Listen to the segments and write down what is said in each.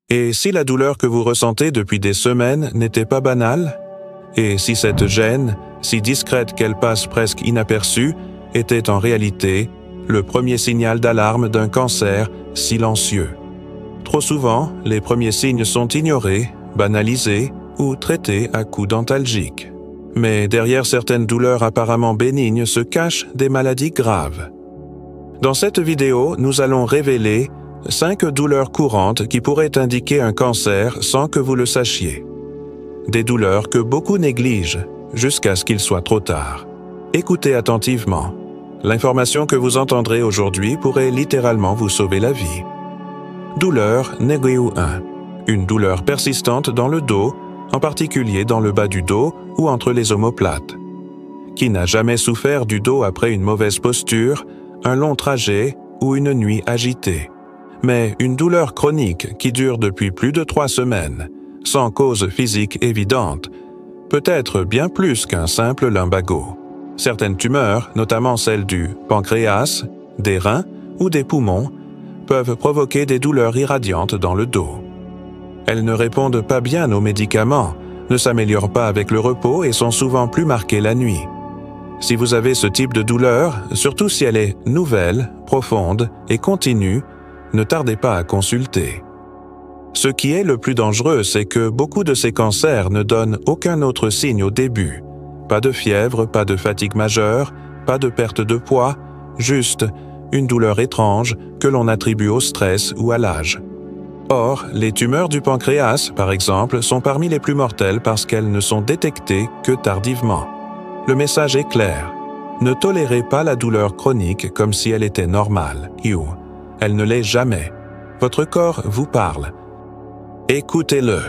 Et si la douleur que vous ressentez depuis des semaines n'était pas banale? Et si cette gêne, si discrète qu'elle passe presque inaperçue, était en réalité le premier signal d'alarme d'un cancer silencieux? Trop souvent, les premiers signes sont ignorés, banalisés ou traités à coups d'antalgiques. Mais derrière certaines douleurs apparemment bénignes se cachent des maladies graves. Dans cette vidéo, nous allons révéler 5 douleurs courantes qui pourraient indiquer un cancer sans que vous le sachiez. Des douleurs que beaucoup négligent jusqu'à ce qu'il soit trop tard. Écoutez attentivement. L'information que vous entendrez aujourd'hui pourrait littéralement vous sauver la vie. Douleur numéro 1. Une douleur persistante dans le dos, en particulier dans le bas du dos ou entre les omoplates. Qui n'a jamais souffert du dos après une mauvaise posture, un long trajet ou une nuit agitée? Mais une douleur chronique qui dure depuis plus de 3 semaines, sans cause physique évidente, peut être bien plus qu'un simple lumbago. Certaines tumeurs, notamment celles du pancréas, des reins ou des poumons, peuvent provoquer des douleurs irradiantes dans le dos. Elles ne répondent pas bien aux médicaments, ne s'améliorent pas avec le repos et sont souvent plus marquées la nuit. Si vous avez ce type de douleur, surtout si elle est nouvelle, profonde et continue, ne tardez pas à consulter. Ce qui est le plus dangereux, c'est que beaucoup de ces cancers ne donnent aucun autre signe au début. Pas de fièvre, pas de fatigue majeure, pas de perte de poids, juste une douleur étrange que l'on attribue au stress ou à l'âge. Or, les tumeurs du pancréas, par exemple, sont parmi les plus mortelles parce qu'elles ne sont détectées que tardivement. Le message est clair. Ne tolérez pas la douleur chronique comme si elle était normale. Elle ne l'est jamais. Votre corps vous parle. Écoutez-le.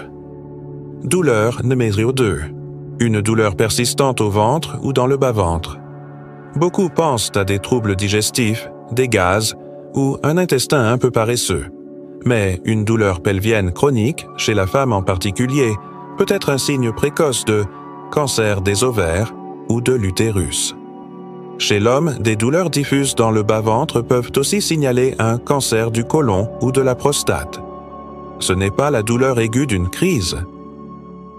Douleur numéro 2. Une douleur persistante au ventre ou dans le bas-ventre. Beaucoup pensent à des troubles digestifs, des gaz ou un intestin un peu paresseux. Mais une douleur pelvienne chronique, chez la femme en particulier, peut être un signe précoce de cancer des ovaires ou de l'utérus. Chez l'homme, des douleurs diffuses dans le bas-ventre peuvent aussi signaler un cancer du côlon ou de la prostate. Ce n'est pas la douleur aiguë d'une crise.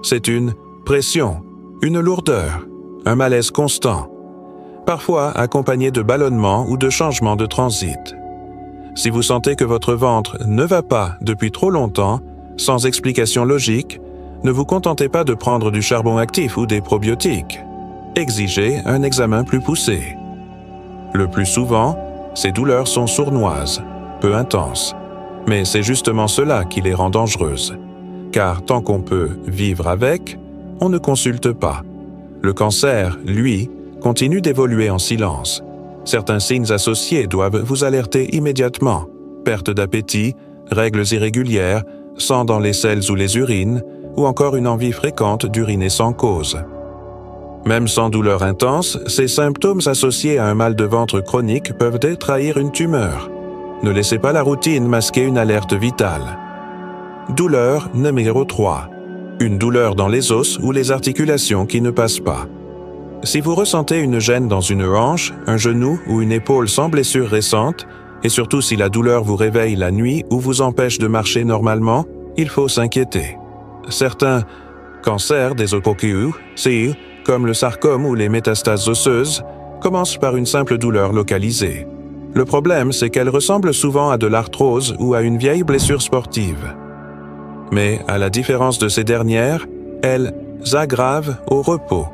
C'est une pression, une lourdeur, un malaise constant, parfois accompagné de ballonnements ou de changements de transit. Si vous sentez que votre ventre ne va pas depuis trop longtemps, sans explication logique, ne vous contentez pas de prendre du charbon actif ou des probiotiques. Exigez un examen plus poussé. Le plus souvent, ces douleurs sont sournoises, peu intenses, mais c'est justement cela qui les rend dangereuses. Car tant qu'on peut vivre avec, on ne consulte pas. Le cancer, lui, continue d'évoluer en silence. Certains signes associés doivent vous alerter immédiatement. Perte d'appétit, règles irrégulières, sang dans les selles ou les urines, ou encore une envie fréquente d'uriner sans cause. Même sans douleur intense, ces symptômes associés à un mal de ventre chronique peuvent trahir une tumeur. Ne laissez pas la routine masquer une alerte vitale. Douleur numéro 3. Une douleur dans les os ou les articulations qui ne passent pas. Si vous ressentez une gêne dans une hanche, un genou ou une épaule sans blessure récente, et surtout si la douleur vous réveille la nuit ou vous empêche de marcher normalement, il faut s'inquiéter. Certains cancers des os comme le sarcome ou les métastases osseuses, commencent par une simple douleur localisée. Le problème, c'est qu'elle ressemble souvent à de l'arthrose ou à une vieille blessure sportive. Mais, à la différence de ces dernières, elles aggravent au repos,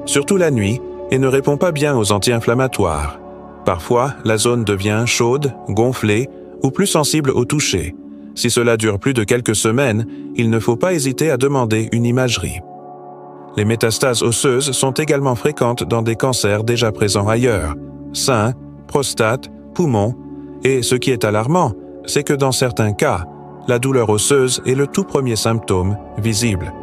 surtout la nuit, et ne répond pas bien aux anti-inflammatoires. Parfois, la zone devient chaude, gonflée ou plus sensible au toucher. Si cela dure plus de quelques semaines, il ne faut pas hésiter à demander une imagerie. Les métastases osseuses sont également fréquentes dans des cancers déjà présents ailleurs, sein, prostate, poumon, et ce qui est alarmant, c'est que dans certains cas, la douleur osseuse est le tout premier symptôme visible,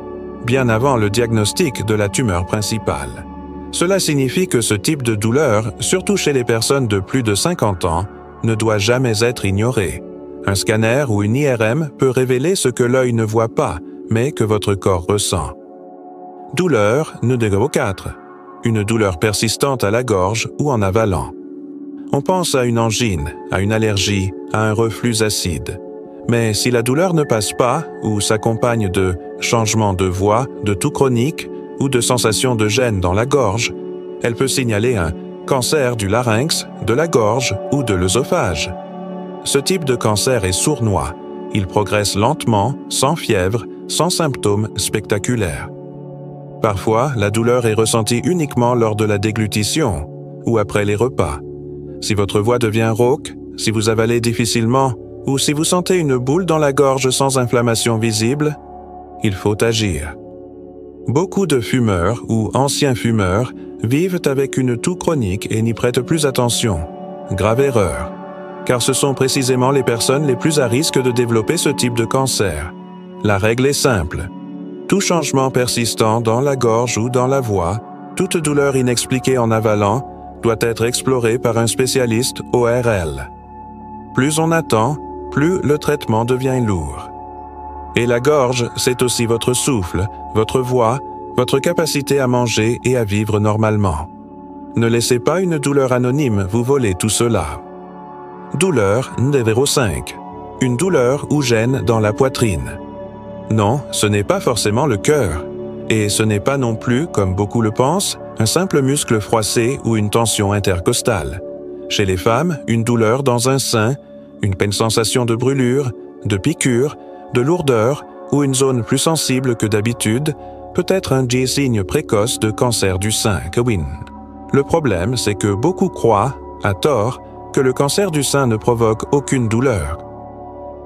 bien avant le diagnostic de la tumeur principale. Cela signifie que ce type de douleur, surtout chez les personnes de plus de 50 ans, ne doit jamais être ignoré. Un scanner ou une IRM peut révéler ce que l'œil ne voit pas, mais que votre corps ressent. Douleur numéro 4. Une douleur persistante à la gorge ou en avalant. On pense à une angine, à une allergie, à un reflux acide. Mais si la douleur ne passe pas ou s'accompagne de changements de voix, de toux chroniques ou de sensations de gêne dans la gorge, elle peut signaler un cancer du larynx, de la gorge ou de l'œsophage. Ce type de cancer est sournois. Il progresse lentement, sans fièvre, sans symptômes spectaculaires. Parfois, la douleur est ressentie uniquement lors de la déglutition ou après les repas. Si votre voix devient rauque, si vous avalez difficilement ou si vous sentez une boule dans la gorge sans inflammation visible, il faut agir. Beaucoup de fumeurs ou anciens fumeurs vivent avec une toux chronique et n'y prêtent plus attention. Grave erreur, car ce sont précisément les personnes les plus à risque de développer ce type de cancer. La règle est simple. Tout changement persistant dans la gorge ou dans la voix, toute douleur inexpliquée en avalant, doit être exploré par un spécialiste ORL. Plus on attend, plus le traitement devient lourd. Et la gorge, c'est aussi votre souffle, votre voix, votre capacité à manger et à vivre normalement. Ne laissez pas une douleur anonyme vous voler tout cela. Douleur numéro 5. Une douleur ou gêne dans la poitrine. Non, ce n'est pas forcément le cœur. Et ce n'est pas non plus, comme beaucoup le pensent, un simple muscle froissé ou une tension intercostale. Chez les femmes, une douleur dans un sein, une sensation de brûlure, de piqûre, de lourdeur ou une zone plus sensible que d'habitude peut être un des signes précoces de cancer du sein, Kawin. Le problème, c'est que beaucoup croient, à tort, que le cancer du sein ne provoque aucune douleur.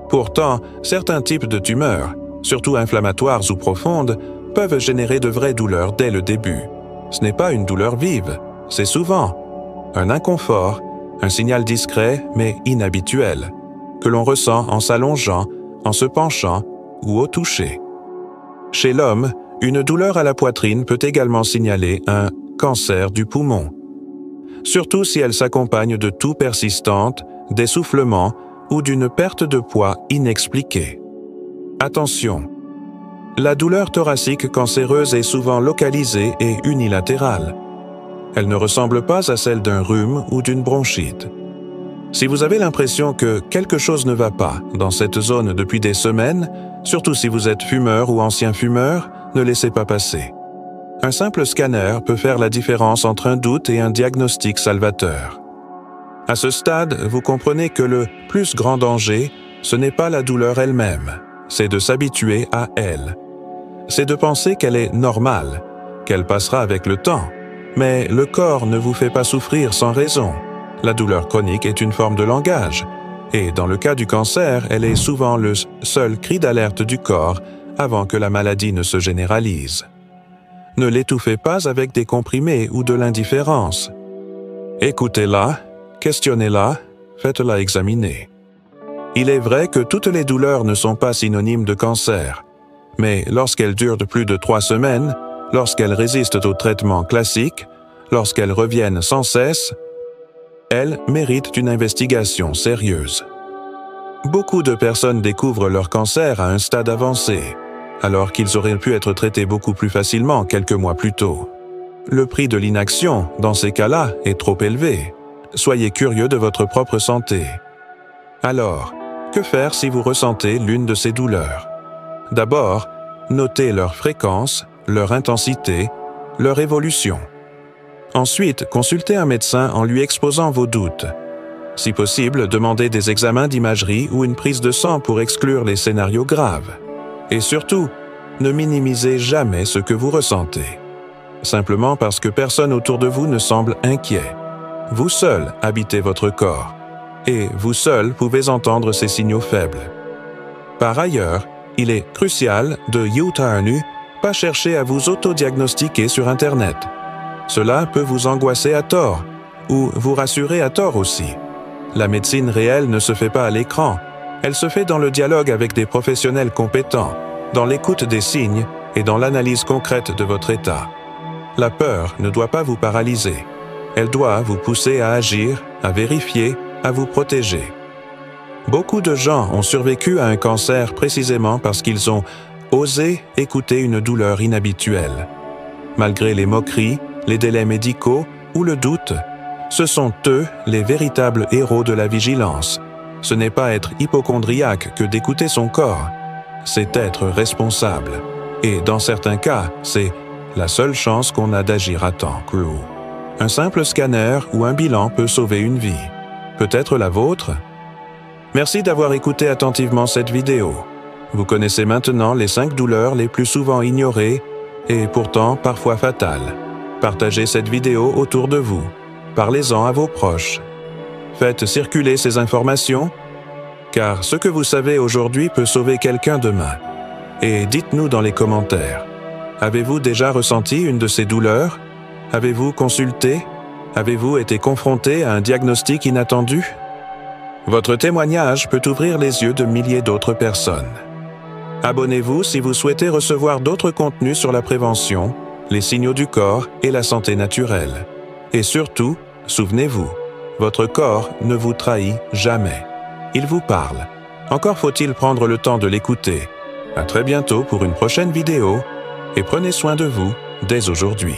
Pourtant, certains types de tumeurs, surtout inflammatoires ou profondes, peuvent générer de vraies douleurs dès le début. Ce n'est pas une douleur vive, c'est souvent un inconfort, un signal discret mais inhabituel, que l'on ressent en s'allongeant, en se penchant ou au toucher. Chez l'homme, une douleur à la poitrine peut également signaler un cancer du poumon, surtout si elle s'accompagne de toux persistantes, d'essoufflement ou d'une perte de poids inexpliquée. Attention! La douleur thoracique cancéreuse est souvent localisée et unilatérale. Elle ne ressemble pas à celle d'un rhume ou d'une bronchite. Si vous avez l'impression que quelque chose ne va pas dans cette zone depuis des semaines, surtout si vous êtes fumeur ou ancien fumeur, ne laissez pas passer. Un simple scanner peut faire la différence entre un doute et un diagnostic salvateur. À ce stade, vous comprenez que le plus grand danger, ce n'est pas la douleur elle-même, c'est de s'habituer à elle. C'est de penser qu'elle est normale, qu'elle passera avec le temps. Mais le corps ne vous fait pas souffrir sans raison. La douleur chronique est une forme de langage, et dans le cas du cancer, elle est souvent le seul cri d'alerte du corps avant que la maladie ne se généralise. Ne l'étouffez pas avec des comprimés ou de l'indifférence. Écoutez-la, questionnez-la, faites-la examiner. Il est vrai que toutes les douleurs ne sont pas synonymes de cancer, mais lorsqu'elles durent de plus de 3 semaines, lorsqu'elles résistent au traitement classique, lorsqu'elles reviennent sans cesse, elles méritent une investigation sérieuse. Beaucoup de personnes découvrent leur cancer à un stade avancé, alors qu'ils auraient pu être traités beaucoup plus facilement quelques mois plus tôt. Le prix de l'inaction, dans ces cas-là, est trop élevé. Soyez curieux de votre propre santé. Alors, que faire si vous ressentez l'une de ces douleurs? D'abord, notez leur fréquence, leur intensité, leur évolution. Ensuite, consultez un médecin en lui exposant vos doutes. Si possible, demandez des examens d'imagerie ou une prise de sang pour exclure les scénarios graves. Et surtout, ne minimisez jamais ce que vous ressentez. Simplement parce que personne autour de vous ne semble inquiet. Vous seul habitez votre corps, et vous seul pouvez entendre ces signaux faibles. Par ailleurs, il est crucial de ne pas chercher à vous autodiagnostiquer sur Internet. Cela peut vous angoisser à tort, ou vous rassurer à tort aussi. La médecine réelle ne se fait pas à l'écran, elle se fait dans le dialogue avec des professionnels compétents, dans l'écoute des signes et dans l'analyse concrète de votre état. La peur ne doit pas vous paralyser. Elle doit vous pousser à agir, à vérifier, à vous protéger. Beaucoup de gens ont survécu à un cancer précisément parce qu'ils ont osé écouter une douleur inhabituelle. Malgré les moqueries, les délais médicaux ou le doute, ce sont eux les véritables héros de la vigilance. Ce n'est pas être hypocondriaque que d'écouter son corps, c'est être responsable. Et dans certains cas, c'est la seule chance qu'on a d'agir à temps, Crew. Un simple scanner ou un bilan peut sauver une vie. Peut-être la vôtre? Merci d'avoir écouté attentivement cette vidéo. Vous connaissez maintenant les 5 douleurs les plus souvent ignorées et pourtant parfois fatales. Partagez cette vidéo autour de vous. Parlez-en à vos proches. Faites circuler ces informations, car ce que vous savez aujourd'hui peut sauver quelqu'un demain. Et dites-nous dans les commentaires, avez-vous déjà ressenti une de ces douleurs? Avez-vous consulté? Avez-vous été confronté à un diagnostic inattendu? Votre témoignage peut ouvrir les yeux de milliers d'autres personnes. Abonnez-vous si vous souhaitez recevoir d'autres contenus sur la prévention, les signaux du corps et la santé naturelle. Et surtout, souvenez-vous, votre corps ne vous trahit jamais. Il vous parle. Encore faut-il prendre le temps de l'écouter. À très bientôt pour une prochaine vidéo et prenez soin de vous dès aujourd'hui.